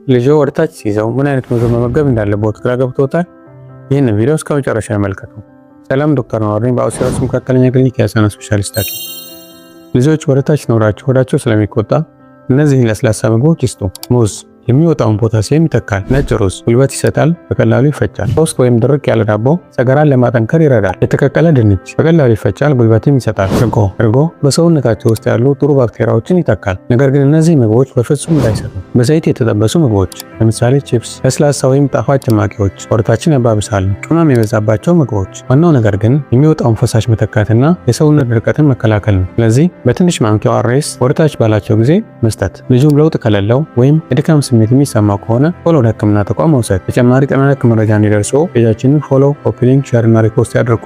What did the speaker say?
ልጆ ወደታች ሲይዘው ምን አይነት ምግብ መመገብ እንዳለበት ግራ ገብቶታል? ይህንን ቪዲዮ እስከ መጨረሻ ይመልከቱ። ሰላም፣ ዶክተር ነዋር ነኝ በአውስትራሊያ ውስጥ መካከለኛ ክሊኒክ የህፃናት ስፔሻሊስት ሐኪም። ልጆች ወደታች ሲኖራቸው ሆዳቸው ስለሚቆጣ እነዚህን ለስላሳ ምግቦች ይስጡ። ሙዝ የሚወጣውን ፖታሲየም ይተካል። ነጭ ሩዝ ጉልበት ይሰጣል፣ በቀላሉ ይፈጫል። ቶስት ወይም ድርቅ ያለ ዳቦ ሰገራን ለማጠንከር ይረዳል። የተቀቀለ ድንች በቀላሉ ይፈጫል፣ ጉልበትም ይሰጣል። እርጎ በሰውነታቸው ውስጥ ያሉ ጥሩ ባክቴሪያዎችን ይተካል። ነገር ግን እነዚህ ምግቦች በፍጹም እንዳይሰጡ። በዘይት የተጠበሱ ምግቦች ለምሳሌ ቺፕስ፣ ለስላሳ ወይም ጣፋጭ ጭማቂዎች ሆዳችንን ያባብሳሉ። ቅመም የበዛባቸው ምግቦች። ዋናው ነገር ግን የሚወጣውን ፈሳሽ መተካትና የሰውነት ድርቀትን መከላከል ነው። ስለዚህ በትንሽ ማንኪያ ORS ወደታች ባላቸው ጊዜ መስጠት። ልጁም ለውጥ ከሌለው ወይም የድካም ስሜት የሚሰማው ከሆነ ቶሎ ወደ ሕክምና ተቋም መውሰድ። ተጨማሪ ጤና ነክ መረጃ እንዲደርሰው ፔጃችንን ፎሎ፣ ኮፒ ሊንክ፣ ሼር እና ሪፖስት ያድርጉ።